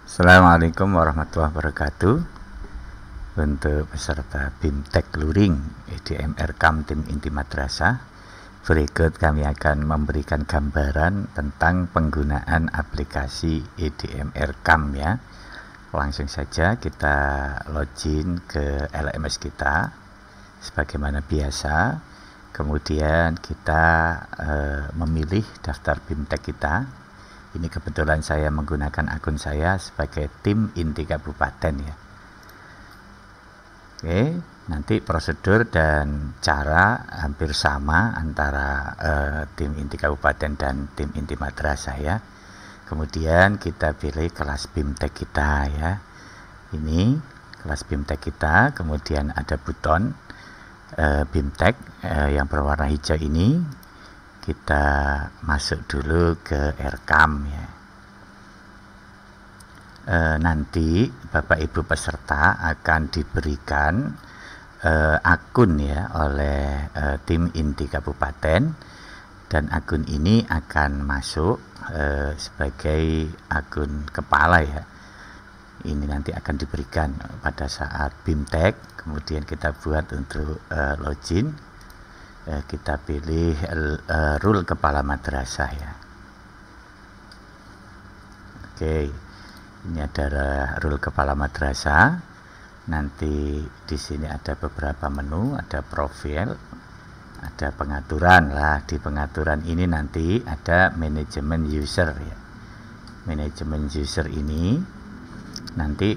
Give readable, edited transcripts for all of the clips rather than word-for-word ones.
Assalamualaikum warahmatullahi wabarakatuh. Untuk peserta BIMTEK Luring EDM Rekam Tim Inti Madrasah, berikut kami akan memberikan gambaran tentang penggunaan aplikasi EDM Rekam ya. Langsung saja kita login ke LMS kita sebagaimana biasa. Kemudian kita memilih daftar BIMTEK kita. Ini kebetulan saya menggunakan akun saya sebagai tim inti kabupaten ya. Oke, nanti prosedur dan cara hampir sama antara tim inti kabupaten dan tim inti madrasah ya. Kemudian kita pilih kelas BIMTEK kita ya. Ini kelas BIMTEK kita, kemudian ada buton BIMTEK yang berwarna hijau ini. Kita masuk dulu ke Rekam ya. Nanti Bapak Ibu peserta akan diberikan akun ya oleh tim inti kabupaten, dan akun ini akan masuk sebagai akun kepala ya. Ini nanti akan diberikan pada saat BIMTEK. Kemudian kita buat untuk login. Kita pilih rule kepala madrasah ya. Oke, ini adalah rule kepala madrasah. Nanti di sini ada beberapa menu, ada profil, ada pengaturan lah. Di pengaturan ini nanti ada manajemen user ya. Manajemen user ini nanti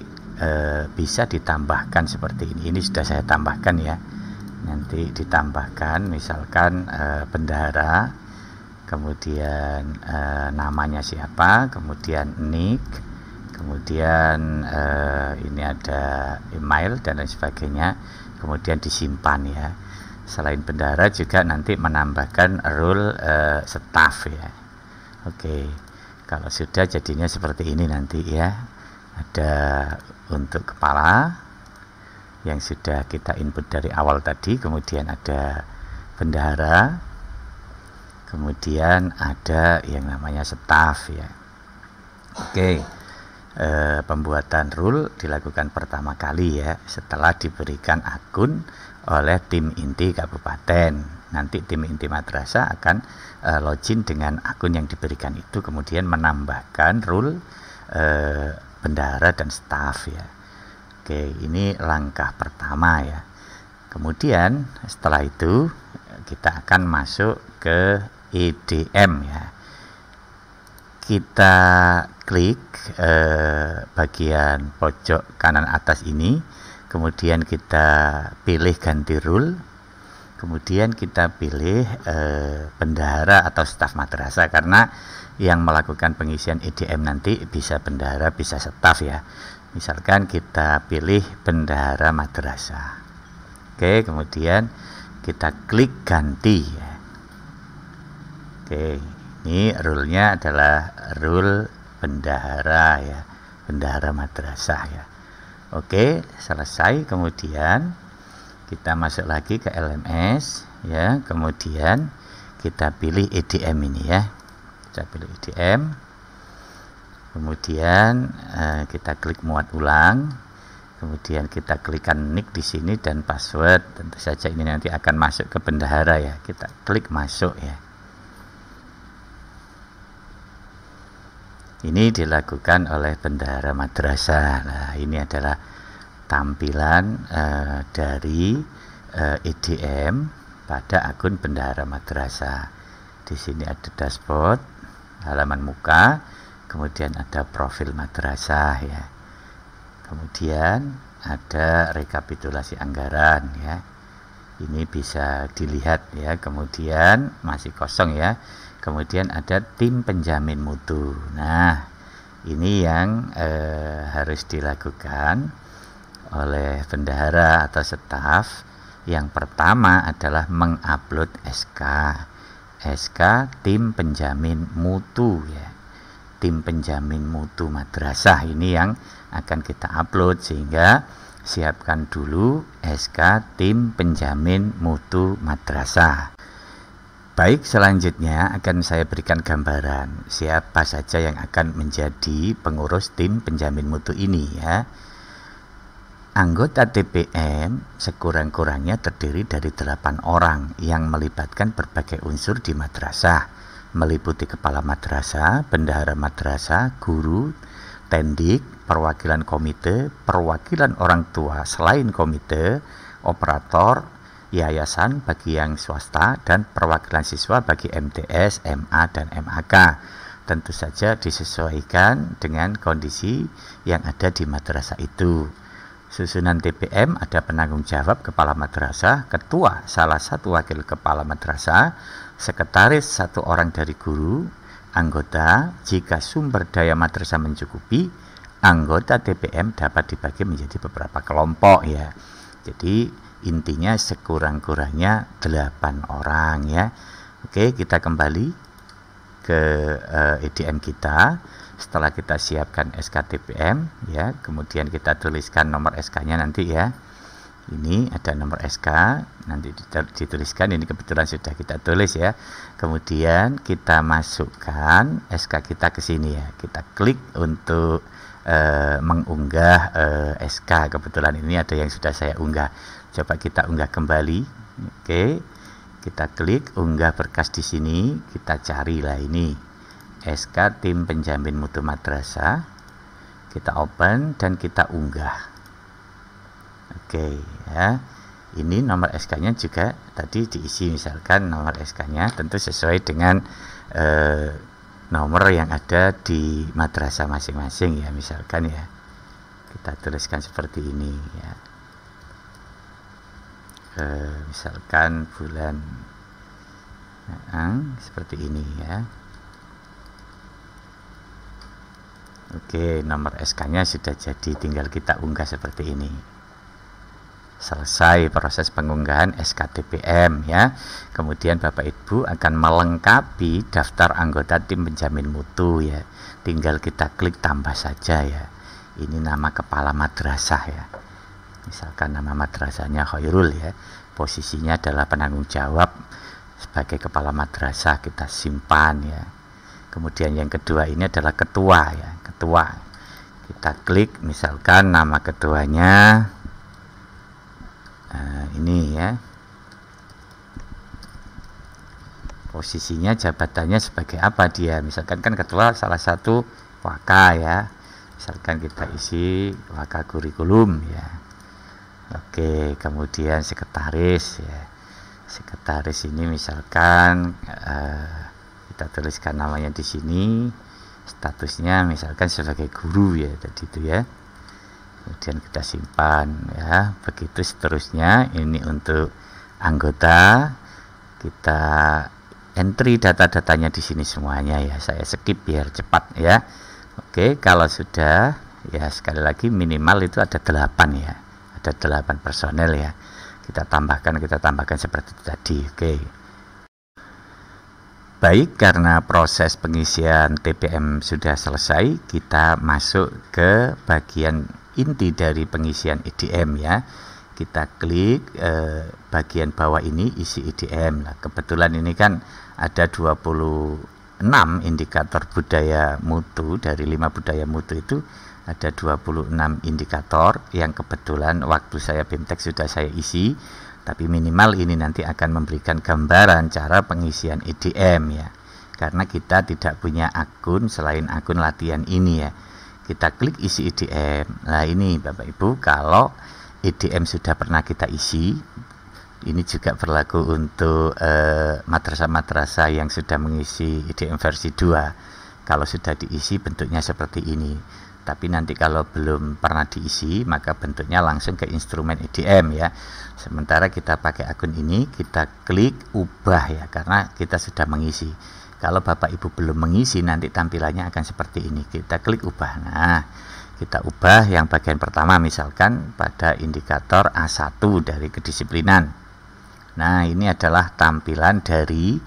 bisa ditambahkan seperti ini. Ini sudah saya tambahkan ya. Nanti ditambahkan misalkan bendahara, kemudian namanya siapa, kemudian nick, kemudian ini ada email dan lain sebagainya, kemudian disimpan ya. Selain bendahara juga nanti menambahkan role staff ya. Oke, kalau sudah jadinya seperti ini nanti ya. Ada untuk kepala yang sudah kita input dari awal tadi, kemudian ada bendahara, kemudian ada yang namanya staff ya. Oke, pembuatan rule dilakukan pertama kali ya setelah diberikan akun oleh tim inti kabupaten. Nanti tim inti madrasah akan login dengan akun yang diberikan itu, kemudian menambahkan rule bendahara dan staff ya. Oke, ini langkah pertama ya. Kemudian setelah itu kita akan masuk ke EDM ya. Kita klik bagian pojok kanan atas ini, kemudian kita pilih ganti rule, kemudian kita pilih bendahara atau staf madrasah, karena yang melakukan pengisian EDM nanti bisa bendahara, bisa staf ya. Misalkan kita pilih bendahara madrasah. Oke, kemudian kita klik ganti ya. Oke, ini rule-nya adalah rule bendahara ya, bendahara madrasah ya. Oke, selesai. Kemudian kita masuk lagi ke LMS ya. Kemudian kita pilih EDM ini ya. Kita pilih EDM. Kemudian kita klik muat ulang, kemudian kita klikkan nick di sini dan password. Tentu saja ini nanti akan masuk ke bendahara ya. Kita klik masuk ya. Ini dilakukan oleh bendahara madrasah. Nah, ini adalah tampilan dari EDM pada akun bendahara madrasah. Di sini ada dashboard, halaman muka. Kemudian ada profil madrasah ya. Kemudian ada rekapitulasi anggaran ya. Ini bisa dilihat ya. Kemudian masih kosong ya. Kemudian ada tim penjamin mutu. Nah, ini yang harus dilakukan oleh bendahara atau staf. Yang pertama adalah mengupload SK tim penjamin mutu ya. Tim penjamin mutu madrasah ini yang akan kita upload, sehingga siapkan dulu SK tim penjamin mutu madrasah. Baik, selanjutnya akan saya berikan gambaran siapa saja yang akan menjadi pengurus tim penjamin mutu ini ya. Anggota TPM sekurang-kurangnya terdiri dari 8 orang yang melibatkan berbagai unsur di madrasah, meliputi kepala madrasah, bendahara madrasah, guru, tendik, perwakilan komite, perwakilan orang tua selain komite, operator, yayasan bagi yang swasta, dan perwakilan siswa bagi MTS, MA, dan MAK. Tentu saja disesuaikan dengan kondisi yang ada di madrasah itu. Susunan TPM ada penanggung jawab kepala madrasah, ketua salah satu wakil kepala madrasah, sekretaris 1 orang dari guru, anggota jika sumber daya madrasah mencukupi. Anggota TPM dapat dibagi menjadi beberapa kelompok ya. Jadi intinya sekurang-kurangnya 8 orang ya. Oke, kita kembali ke EDM kita. Setelah kita siapkan SKTPM ya, kemudian kita tuliskan nomor SK-nya nanti ya. Ini ada nomor SK, nanti dituliskan, ini kebetulan sudah kita tulis ya. Kemudian kita masukkan SK kita ke sini ya. Kita klik untuk mengunggah SK. Kebetulan ini ada yang sudah saya unggah. Coba kita unggah kembali. Oke. Kita klik unggah berkas di sini, kita carilah ini SK tim penjamin mutu madrasah. Kita open dan kita unggah. Oke ya. Ini nomor SK-nya juga tadi diisi, misalkan nomor SK-nya tentu sesuai dengan nomor yang ada di madrasah masing-masing ya, misalkan ya. Kita tuliskan seperti ini ya. Misalkan bulan seperti ini ya. Oke, nomor SK-nya sudah jadi, tinggal kita unggah seperti ini. Selesai proses pengunggahan SKTPM ya. Kemudian Bapak Ibu akan melengkapi daftar anggota tim penjamin mutu ya. Tinggal kita klik tambah saja ya. Ini nama kepala madrasah ya. Misalkan nama madrasahnya Khairul ya. Posisinya adalah penanggung jawab sebagai kepala madrasah, kita simpan ya. Kemudian yang kedua ini adalah ketua ya, ketua. Kita klik misalkan nama ketuanya ini ya. Posisinya jabatannya sebagai apa dia? Misalkan kan ketua salah satu waka ya. Misalkan kita isi waka kurikulum ya. Oke, kemudian sekretaris ya. Sekretaris ini misalkan kita tuliskan namanya di sini. Statusnya misalkan sebagai guru ya tadi itu ya. Kemudian kita simpan ya, begitu seterusnya. Ini untuk anggota, kita entry data-datanya di sini semuanya ya. Saya skip biar cepat ya. Oke, kalau sudah ya, sekali lagi minimal itu ada 8 ya, ada 8 personel ya. Kita tambahkan seperti itu tadi. Oke. Baik, karena proses pengisian TPM sudah selesai, kita masuk ke bagian inti dari pengisian EDM ya. Kita klik bagian bawah ini, isi EDM. Nah, kebetulan ini kan ada 26 indikator budaya mutu. Dari 5 budaya mutu itu ada 26 indikator yang kebetulan waktu saya BIMTEK sudah saya isi. Tapi minimal ini nanti akan memberikan gambaran cara pengisian EDM ya. Karena kita tidak punya akun selain akun latihan ini ya. Kita klik isi EDM. Nah ini Bapak Ibu, kalau EDM sudah pernah kita isi, ini juga berlaku untuk madrasah-madrasah yang sudah mengisi EDM versi 2. Kalau sudah diisi bentuknya seperti ini. Tapi nanti kalau belum pernah diisi, maka bentuknya langsung ke instrumen EDM ya. Sementara kita pakai akun ini, kita klik ubah ya, karena kita sudah mengisi. Kalau Bapak Ibu belum mengisi, nanti tampilannya akan seperti ini. Kita klik ubah. Nah, kita ubah yang bagian pertama misalkan pada indikator A1 dari kedisiplinan. Nah, ini adalah tampilan dari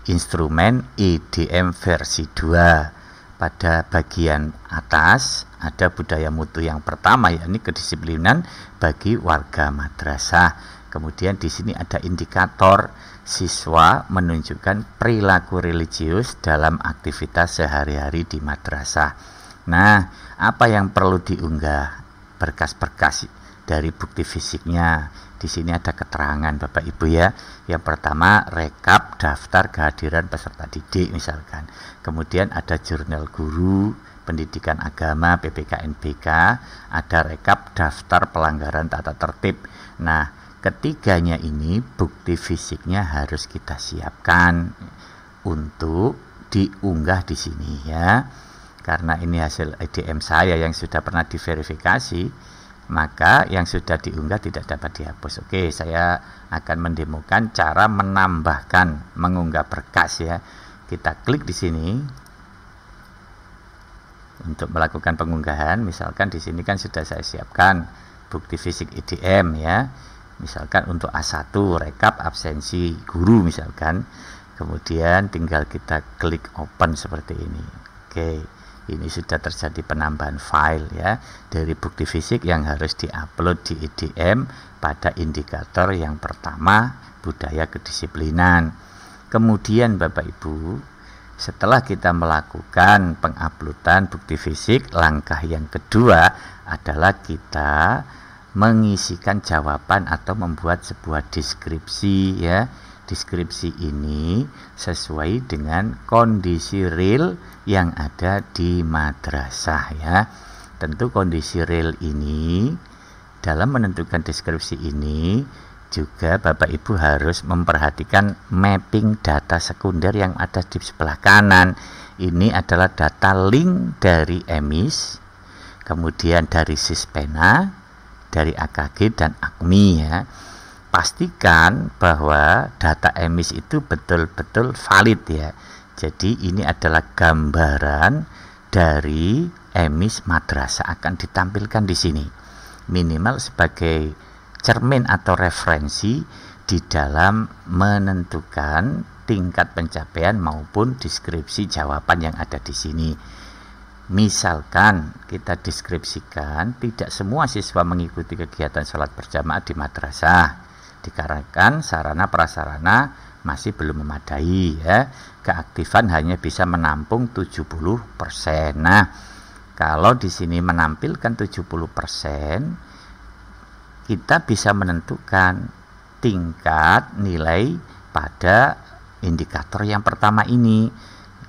instrumen EDM versi 2. Pada bagian atas ada budaya mutu yang pertama, yakni kedisiplinan bagi warga madrasah. Kemudian di sini ada indikator siswa menunjukkan perilaku religius dalam aktivitas sehari-hari di madrasah. Nah, apa yang perlu diunggah? Berkas-berkas dari bukti fisiknya. Di sini ada keterangan Bapak Ibu ya. Yang pertama, rekap daftar kehadiran peserta didik misalkan. Kemudian ada jurnal guru pendidikan agama PPKNBK, ada rekap daftar pelanggaran tata tertib. Nah, ketiganya ini bukti fisiknya harus kita siapkan untuk diunggah di sini ya. Karena ini hasil EDM saya yang sudah pernah diverifikasi, maka yang sudah diunggah tidak dapat dihapus. Oke, saya akan mendemokan cara menambahkan mengunggah berkas ya. Kita klik di sini untuk melakukan pengunggahan. Misalkan di sini kan sudah saya siapkan bukti fisik EDM ya. Misalkan untuk A1 rekap absensi guru misalkan. Kemudian tinggal kita klik open seperti ini. Oke, ini sudah terjadi penambahan file ya dari bukti fisik yang harus diupload di EDM pada indikator yang pertama, budaya kedisiplinan. Kemudian Bapak Ibu, setelah kita melakukan penguploadan bukti fisik, langkah yang kedua adalah kita mengisikan jawaban atau membuat sebuah deskripsi ya. Deskripsi ini sesuai dengan kondisi real yang ada di madrasah ya. Tentu kondisi real ini dalam menentukan deskripsi ini juga Bapak Ibu harus memperhatikan mapping data sekunder yang ada di sebelah kanan. Ini adalah data link dari EMIS, kemudian dari Sispena, dari AKG dan AKMI ya. Pastikan bahwa data EMIS itu betul-betul valid ya. Jadi ini adalah gambaran dari EMIS madrasah akan ditampilkan di sini. Minimal sebagai cermin atau referensi di dalam menentukan tingkat pencapaian maupun deskripsi jawaban yang ada di sini. Misalkan kita deskripsikan tidak semua siswa mengikuti kegiatan sholat berjamaah di madrasah dikarenakan sarana prasarana masih belum memadai ya. Keaktifan hanya bisa menampung 70%. Nah, kalau di sini menampilkan 70%, kita bisa menentukan tingkat nilai pada indikator yang pertama ini.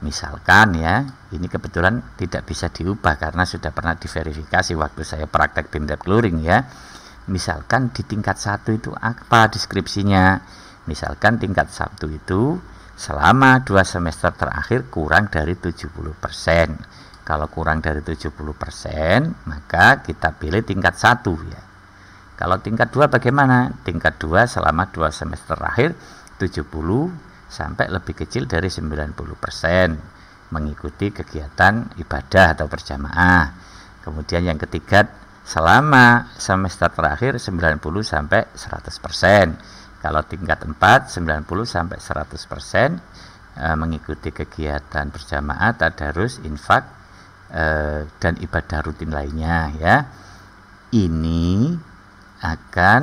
Misalkan ya, ini kebetulan tidak bisa diubah karena sudah pernah diverifikasi waktu saya praktek BIM Lab Luring ya. Misalkan di tingkat 1 itu apa deskripsinya? Misalkan tingkat 1 itu selama 2 semester terakhir kurang dari 70%. Kalau kurang dari 70%, maka kita pilih tingkat 1 ya. Kalau tingkat 2 bagaimana? Tingkat 2 selama 2 semester terakhir 70 sampai lebih kecil dari 90% mengikuti kegiatan ibadah atau berjamaah. Kemudian yang ketiga, selama semester terakhir 90 sampai 100%. Kalau tingkat 4 90 sampai 100% mengikuti kegiatan berjamaah, tadarus, infak dan ibadah rutin lainnya ya. Ini akan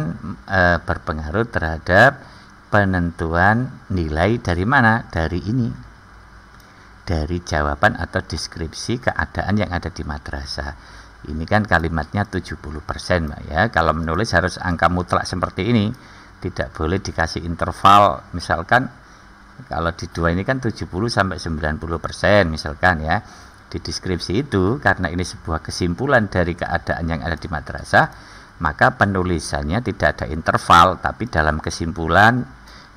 berpengaruh terhadap penentuan nilai dari mana? Dari ini. Dari jawaban atau deskripsi keadaan yang ada di madrasah. Ini kan kalimatnya 70% Mbak ya. Kalau menulis harus angka mutlak seperti ini. Tidak boleh dikasih interval. Misalkan kalau di 2 ini kan 70 sampai 90% misalkan ya. Di deskripsi itu karena ini sebuah kesimpulan dari keadaan yang ada di madrasah, maka penulisannya tidak ada interval tapi dalam kesimpulan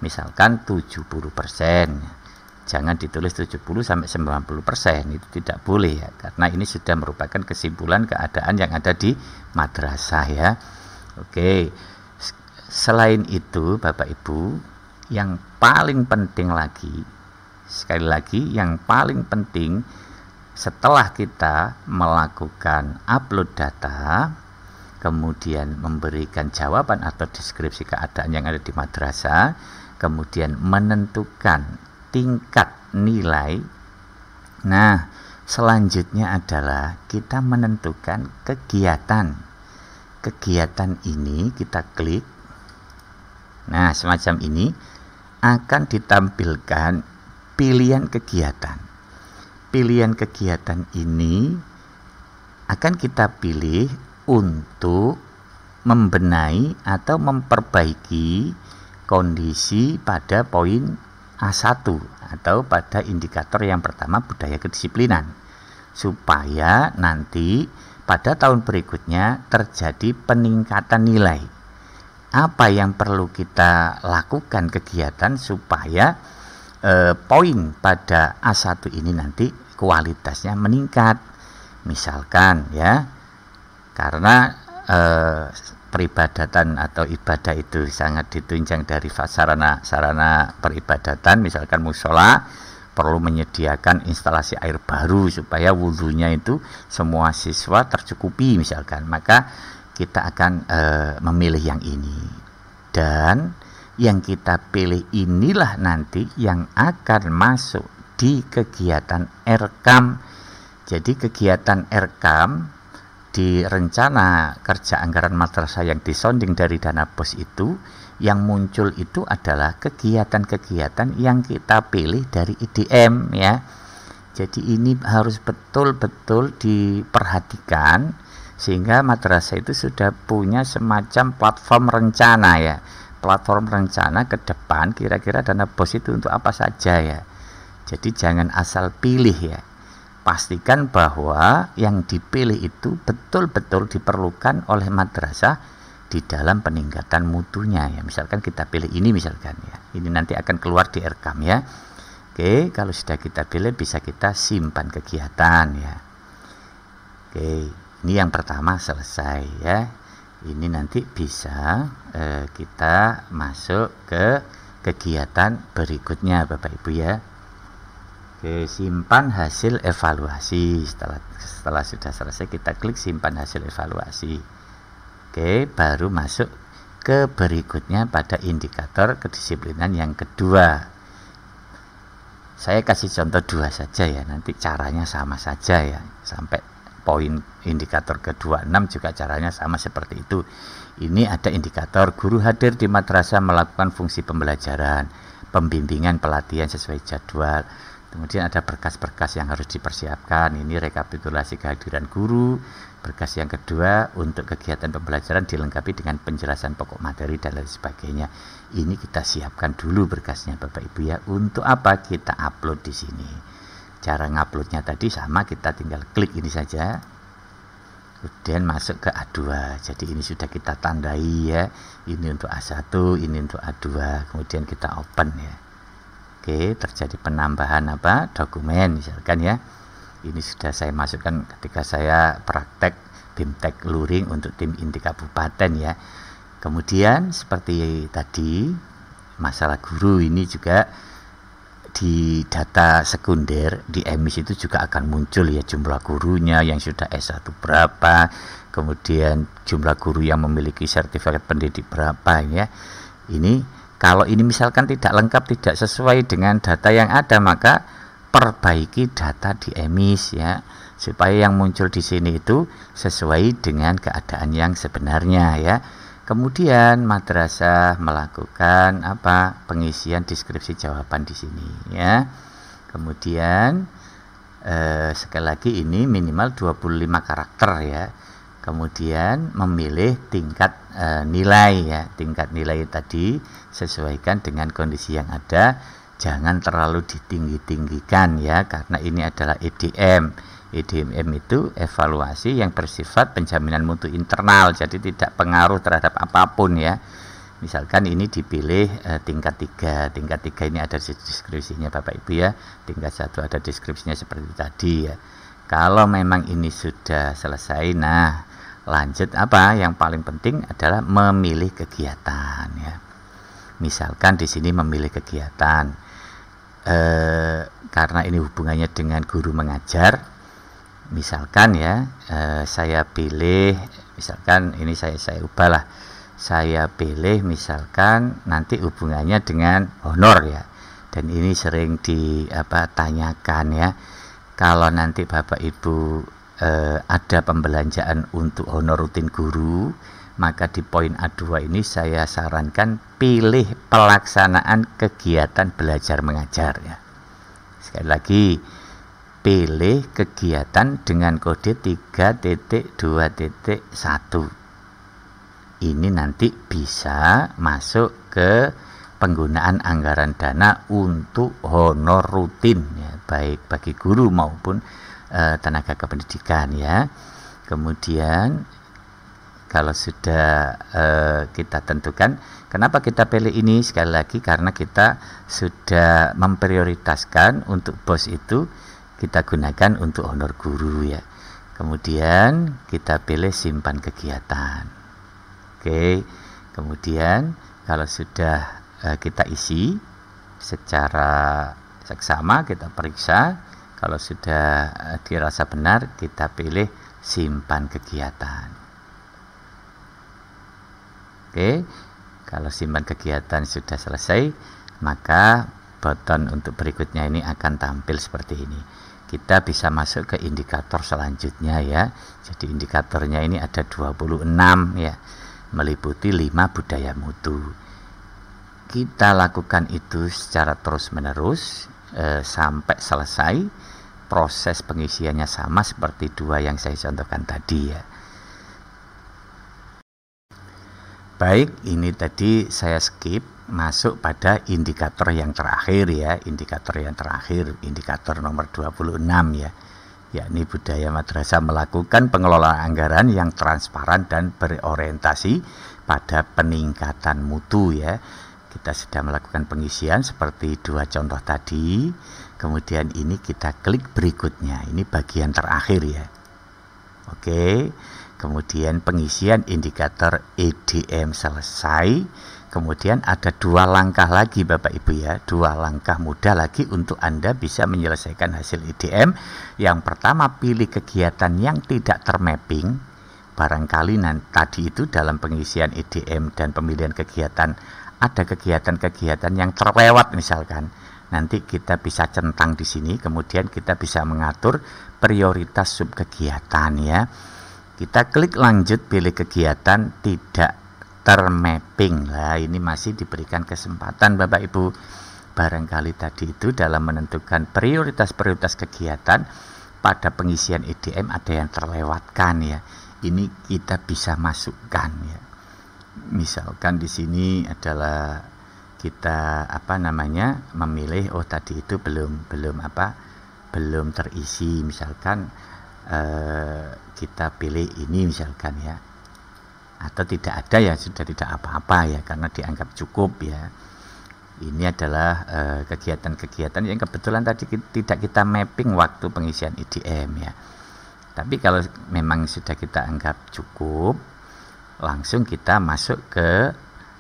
misalkan 70%. Jangan ditulis 70 sampai 90%, itu tidak boleh ya, karena ini sudah merupakan kesimpulan keadaan yang ada di madrasah ya. Oke. Selain itu Bapak Ibu, yang paling penting lagi, sekali lagi yang paling penting setelah kita melakukan upload data, kemudian memberikan jawaban atau deskripsi keadaan yang ada di madrasah, kemudian menentukan tingkat nilai. Nah, selanjutnya adalah kita menentukan kegiatan. Kegiatan ini kita klik. Nah, semacam ini akan ditampilkan pilihan kegiatan. Pilihan kegiatan ini akan kita pilih untuk membenahi atau memperbaiki kondisi pada poin A1 atau pada indikator yang pertama, budaya kedisiplinan, supaya nanti pada tahun berikutnya terjadi peningkatan nilai. Apa yang perlu kita lakukan kegiatan supaya poin pada A1 ini nanti kualitasnya meningkat. Misalkan ya, karena peribadatan atau ibadah itu sangat ditunjang dari sarana peribadatan, misalkan musola perlu menyediakan instalasi air baru supaya wudhunya itu semua siswa tercukupi misalkan, maka kita akan memilih yang ini, dan yang kita pilih inilah nanti yang akan masuk di kegiatan RKAM. Jadi kegiatan RKAM di rencana kerja anggaran madrasah yang disonding dari dana BOS itu, yang muncul itu adalah kegiatan-kegiatan yang kita pilih dari IDM ya. Jadi ini harus betul-betul diperhatikan sehingga madrasah itu sudah punya semacam platform rencana ya. Platform rencana ke depan kira-kira dana BOS itu untuk apa saja ya. Jadi jangan asal pilih ya. Pastikan bahwa yang dipilih itu betul-betul diperlukan oleh madrasah di dalam peningkatan mutunya ya. Misalkan kita pilih ini misalkan ya, ini nanti akan keluar di RKAM ya. Oke, kalau sudah kita pilih bisa kita simpan kegiatan ya. Oke, ini yang pertama selesai ya. Ini nanti bisa kita masuk ke kegiatan berikutnya Bapak Ibu ya. Oke, simpan hasil evaluasi. Setelah sudah selesai kita klik simpan hasil evaluasi. Oke, baru masuk ke berikutnya pada indikator kedisiplinan yang kedua. Saya kasih contoh 2 saja ya, nanti caranya sama saja ya. Sampai poin indikator ke-26 juga caranya sama seperti itu. Ini ada indikator guru hadir di madrasah melakukan fungsi pembelajaran, pembimbingan, pelatihan sesuai jadwal. Kemudian ada berkas-berkas yang harus dipersiapkan. Ini rekapitulasi kehadiran guru. Berkas yang kedua untuk kegiatan pembelajaran dilengkapi dengan penjelasan pokok materi dan lain sebagainya. Ini kita siapkan dulu berkasnya Bapak Ibu ya. Untuk apa? Kita upload di sini. Cara nguploadnya tadi sama, kita tinggal klik ini saja. Kemudian masuk ke A2. Jadi ini sudah kita tandai ya. Ini untuk A1, ini untuk A2. Kemudian kita open ya. Oke, terjadi penambahan dokumen misalkan ya. Ini sudah saya masukkan ketika saya praktek BIMTEK Luring untuk tim inti kabupaten ya. Kemudian seperti tadi masalah guru ini juga di data sekunder di EMIS itu juga akan muncul ya, jumlah gurunya yang sudah S1 berapa, kemudian jumlah guru yang memiliki sertifikat pendidik berapa ya. Ini kalau ini misalkan tidak lengkap, tidak sesuai dengan data yang ada, maka perbaiki data di EMIS ya, supaya yang muncul di sini itu sesuai dengan keadaan yang sebenarnya ya. Kemudian madrasah melakukan pengisian deskripsi jawaban di sini ya. Kemudian sekali lagi ini minimal 25 karakter ya. Kemudian memilih tingkat nilai ya. Tingkat nilai tadi sesuaikan dengan kondisi yang ada, jangan terlalu ditinggi-tinggikan ya, karena ini adalah EDM. EDM itu evaluasi yang bersifat penjaminan mutu internal, jadi tidak pengaruh terhadap apapun ya. Misalkan ini dipilih tingkat 3. Tingkat 3 ini ada deskripsinya Bapak Ibu ya. Tingkat 1 ada deskripsinya seperti tadi ya. Kalau memang ini sudah selesai, nah lanjut yang paling penting adalah memilih kegiatan ya. Misalkan di sini memilih kegiatan karena ini hubungannya dengan guru mengajar. Misalkan ya saya pilih, misalkan ini saya ubahlah, saya pilih misalkan nanti hubungannya dengan honor ya. Dan ini sering ditanyakan ya, kalau nanti Bapak Ibu ada pembelanjaan untuk honor rutin guru, maka di poin A2 ini saya sarankan pilih pelaksanaan kegiatan belajar mengajar ya. Sekali lagi, pilih kegiatan dengan kode 3.2.1. Ini nanti bisa masuk ke penggunaan anggaran dana untuk honor rutin ya, baik bagi guru maupun tenaga kependidikan ya. Kemudian kalau sudah kita tentukan, kenapa kita pilih ini? Sekali lagi karena kita sudah memprioritaskan untuk BOS itu kita gunakan untuk honor guru ya. Kemudian kita pilih simpan kegiatan. Oke, kemudian kalau sudah kita isi secara seksama, kita periksa. Kalau sudah dirasa benar, kita pilih simpan kegiatan. Oke, kalau simpan kegiatan sudah selesai, maka button untuk berikutnya ini akan tampil seperti ini. Kita bisa masuk ke indikator selanjutnya ya. Jadi indikatornya ini ada 26 ya, meliputi 5 budaya mutu. Kita lakukan itu secara terus-menerus sampai selesai. Proses pengisiannya sama seperti 2 yang saya contohkan tadi ya. Baik, ini tadi saya skip masuk pada indikator yang terakhir ya, indikator nomor 26 ya, yakni budaya madrasah melakukan pengelolaan anggaran yang transparan dan berorientasi pada peningkatan mutu ya. Kita sudah melakukan pengisian seperti 2 contoh tadi. Kemudian ini kita klik berikutnya, ini bagian terakhir ya. Oke, kemudian pengisian indikator EDM selesai. Kemudian ada 2 langkah lagi Bapak Ibu ya, 2 langkah mudah lagi untuk Anda bisa menyelesaikan hasil EDM. Yang pertama, pilih kegiatan yang tidak termapping. Barangkali tadi itu dalam pengisian EDM dan pemilihan kegiatan ada kegiatan-kegiatan yang terlewat misalkan. Nanti kita bisa centang di sini, kemudian kita bisa mengatur prioritas subkegiatan ya. Kita klik lanjut, pilih kegiatan tidak termapping. Lah ini masih diberikan kesempatan Bapak Ibu. Barangkali tadi itu dalam menentukan prioritas-prioritas kegiatan pada pengisian EDM ada yang terlewatkan ya. Ini kita bisa masukkan ya. Misalkan di sini adalah kita memilih tadi itu belum terisi, misalkan kita pilih ini misalkan ya, atau tidak ada ya sudah tidak apa-apa ya karena dianggap cukup ya. Ini adalah kegiatan-kegiatan yang kebetulan tadi tidak kita mapping waktu pengisian EDM ya. Tapi kalau memang sudah kita anggap cukup, langsung kita masuk ke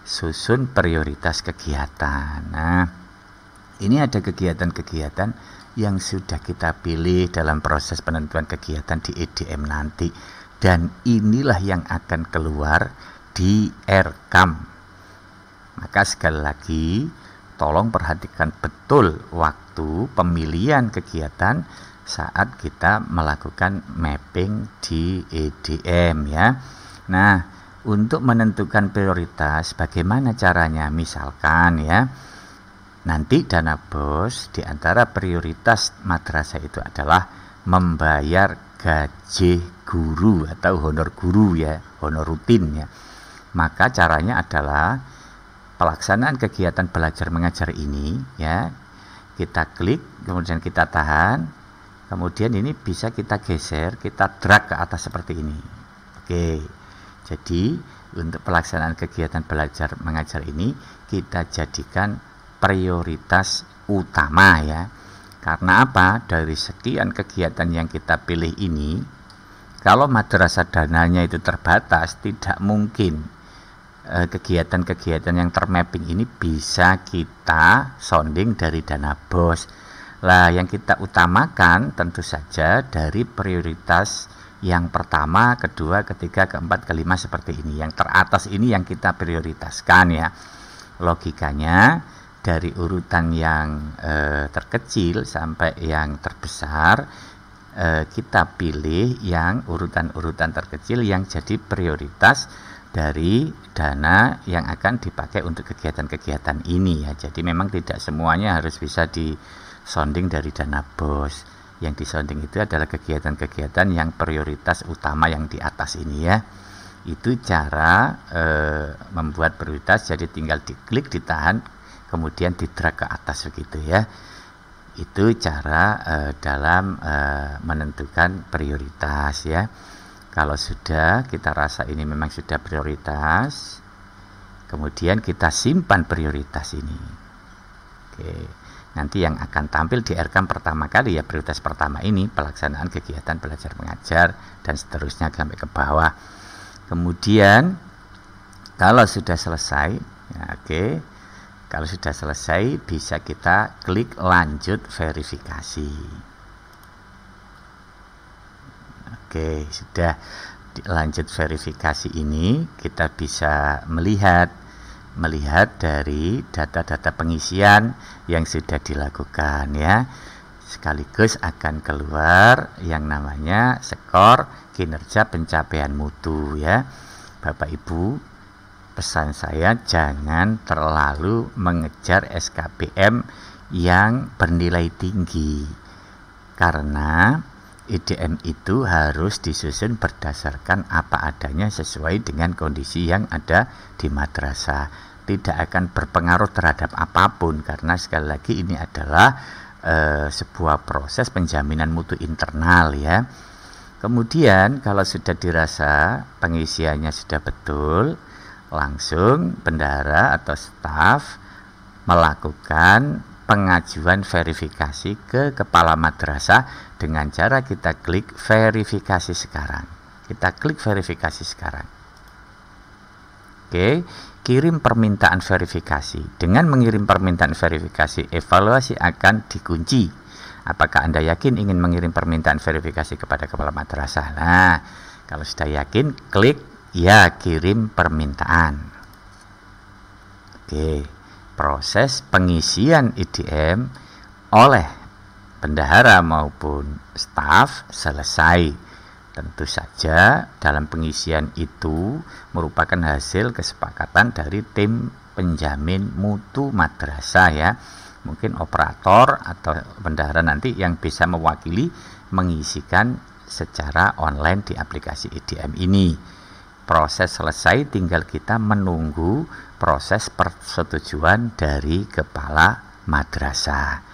susun prioritas kegiatan. Nah, ini ada kegiatan-kegiatan yang sudah kita pilih dalam proses penentuan kegiatan di EDM nanti, dan inilah yang akan keluar di RKAM. Maka sekali lagi tolong perhatikan betul waktu pemilihan kegiatan saat kita melakukan mapping di EDM ya. Nah, untuk menentukan prioritas bagaimana caranya? Misalkan ya, nanti dana BOS di antara prioritas madrasah itu adalah membayar gaji guru atau honor guru ya, honor rutin ya. Maka caranya adalah pelaksanaan kegiatan belajar mengajar ini ya, kita klik, kemudian kita tahan, kemudian ini bisa kita geser, kita drag ke atas seperti ini. Oke, jadi untuk pelaksanaan kegiatan belajar mengajar ini kita jadikan prioritas utama ya. Karena apa? Dari sekian kegiatan yang kita pilih ini, kalau madrasah dananya itu terbatas, tidak mungkin kegiatan-kegiatan yang termapping ini bisa kita sounding dari dana BOS. Lah yang kita utamakan tentu saja dari prioritas yang pertama, kedua, ketiga, keempat, kelima seperti ini. Yang teratas ini yang kita prioritaskan ya. Logikanya dari urutan yang terkecil sampai yang terbesar, kita pilih yang urutan-urutan terkecil yang jadi prioritas dari dana yang akan dipakai untuk kegiatan-kegiatan ini ya. Jadi memang tidak semuanya harus bisa disonding dari dana BOS. Yang disonding itu adalah kegiatan-kegiatan yang prioritas utama yang di atas ini ya. Itu cara membuat prioritas, jadi tinggal diklik, ditahan, kemudian di-drag ke atas begitu ya. Itu cara dalam menentukan prioritas ya. Kalau sudah kita rasa ini memang sudah prioritas, kemudian kita simpan prioritas ini. Oke, nanti yang akan tampil di RKAM pertama kali ya, prioritas pertama ini pelaksanaan kegiatan belajar mengajar dan seterusnya sampai ke bawah. Kemudian kalau sudah selesai, ya, oke, kalau sudah selesai bisa kita klik lanjut verifikasi. Oke, sudah lanjut verifikasi ini kita bisa melihat dari data-data pengisian yang sudah dilakukan ya. Sekaligus akan keluar yang namanya skor kinerja pencapaian mutu ya. Bapak Ibu, pesan saya jangan terlalu mengejar SKPM yang bernilai tinggi, karena IDM itu harus disusun berdasarkan apa adanya sesuai dengan kondisi yang ada di madrasah. Tidak akan berpengaruh terhadap apapun, karena sekali lagi ini adalah sebuah proses penjaminan mutu internal ya. Kemudian kalau sudah dirasa pengisiannya sudah betul, langsung bendahara atau staf melakukan pengajuan verifikasi ke kepala madrasah dengan cara kita klik verifikasi sekarang. Kita klik verifikasi sekarang. Oke, kirim permintaan verifikasi. Dengan mengirim permintaan verifikasi, evaluasi akan dikunci. Apakah Anda yakin ingin mengirim permintaan verifikasi kepada kepala madrasah? Nah, kalau sudah yakin, klik ya kirim permintaan. Oke. Proses pengisian IDM oleh bendahara maupun staf selesai. Tentu saja dalam pengisian itu merupakan hasil kesepakatan dari tim penjamin mutu madrasah ya. Mungkin operator atau bendahara nanti yang bisa mewakili mengisikan secara online di aplikasi IDM ini. Proses selesai, tinggal kita menunggu proses persetujuan dari kepala madrasah.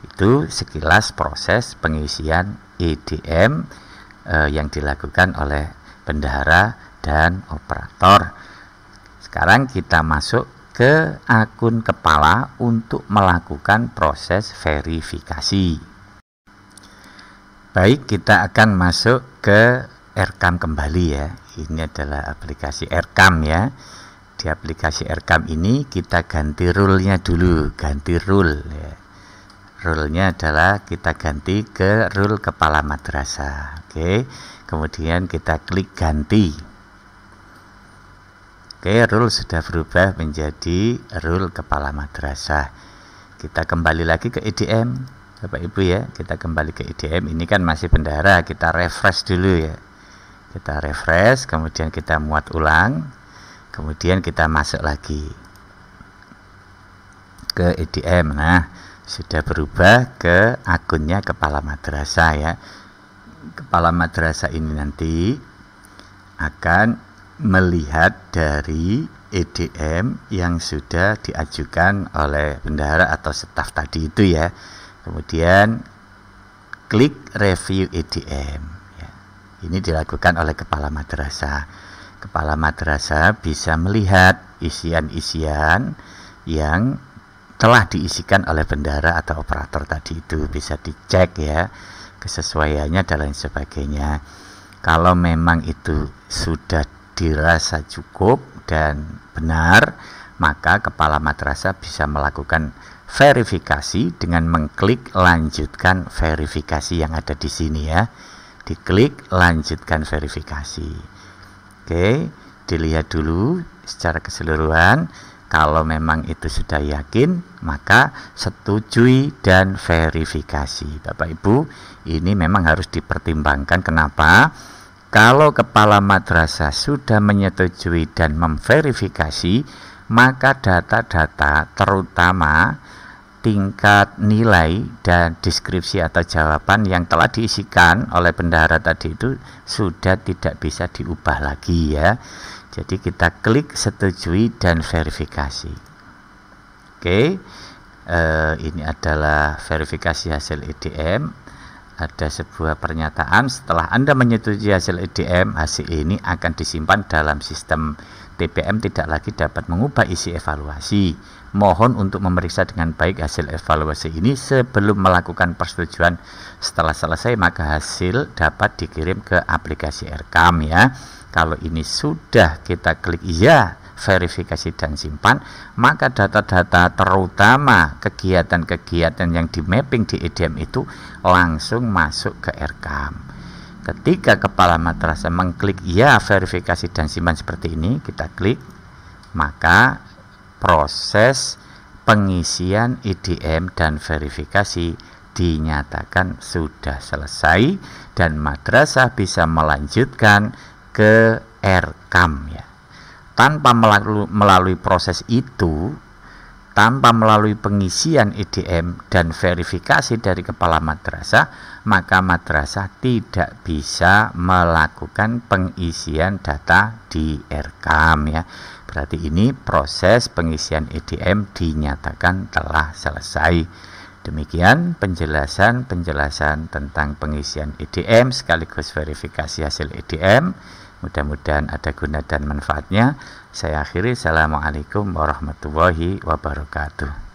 Itu sekilas proses pengisian IDM yang dilakukan oleh bendahara dan operator. Sekarang kita masuk ke akun kepala untuk melakukan proses verifikasi. Baik, kita akan masuk ke RKAM kembali ya. Ini adalah aplikasi RKAM ya. Di aplikasi RKAM ini kita ganti rule-nya dulu, ganti rule ya. Rule-nya adalah kita ganti ke rule kepala madrasah. Oke. Kemudian kita klik ganti. Oke, rule sudah berubah menjadi rule kepala madrasah. Kita kembali lagi ke IDM, Bapak Ibu ya. Kita kembali ke IDM. Ini kan masih bendahara, kita refresh dulu ya. Kita refresh, kemudian kita muat ulang, kemudian kita masuk lagi ke IDM. Nah, sudah berubah ke akunnya kepala madrasah ya. Kepala madrasah ini nanti akan melihat dari IDM yang sudah diajukan oleh bendahara atau staf tadi itu ya. Kemudian klik review IDM. Ini dilakukan oleh kepala madrasah. Kepala madrasah bisa melihat isian-isian yang telah diisikan oleh bendahara atau operator tadi itu. Bisa dicek ya kesesuaiannya dan lain sebagainya. Kalau memang itu sudah dirasa cukup dan benar, maka kepala madrasah bisa melakukan verifikasi dengan mengklik lanjutkan verifikasi yang ada di sini ya. Diklik lanjutkan verifikasi. Oke, dilihat dulu secara keseluruhan. Kalau memang itu sudah yakin, maka setujui dan verifikasi. Bapak Ibu, ini memang harus dipertimbangkan. Kenapa? Kalau kepala madrasah sudah menyetujui dan memverifikasi, maka data-data terutama tingkat nilai dan deskripsi atau jawaban yang telah diisikan oleh bendahara tadi itu sudah tidak bisa diubah lagi ya. Jadi kita klik setujui dan verifikasi. Oke, ini adalah verifikasi hasil EDM. Ada sebuah pernyataan, setelah Anda menyetujui hasil EDM, hasil ini akan disimpan dalam sistem TPM, tidak lagi dapat mengubah isi evaluasi. Mohon untuk memeriksa dengan baik hasil evaluasi ini sebelum melakukan persetujuan. Setelah selesai, maka hasil dapat dikirim ke aplikasi Erekam ya. Kalau ini sudah kita klik ya, verifikasi dan simpan, maka data-data terutama kegiatan-kegiatan yang di mapping di EDM itu langsung masuk ke Erekam. Ketika kepala madrasah mengklik ya verifikasi dan simpan seperti ini, kita klik, maka proses pengisian EDM dan verifikasi dinyatakan sudah selesai dan madrasah bisa melanjutkan ke Erekam ya. Tanpa melalui proses itu, tanpa melalui pengisian EDM dan verifikasi dari kepala madrasah, maka madrasah tidak bisa melakukan pengisian data di Erekam ya. Berarti ini proses pengisian EDM dinyatakan telah selesai. Demikian penjelasan tentang pengisian EDM sekaligus verifikasi hasil EDM. Mudah-mudahan ada guna dan manfaatnya. Saya akhiri. Assalamualaikum warahmatullahi wabarakatuh.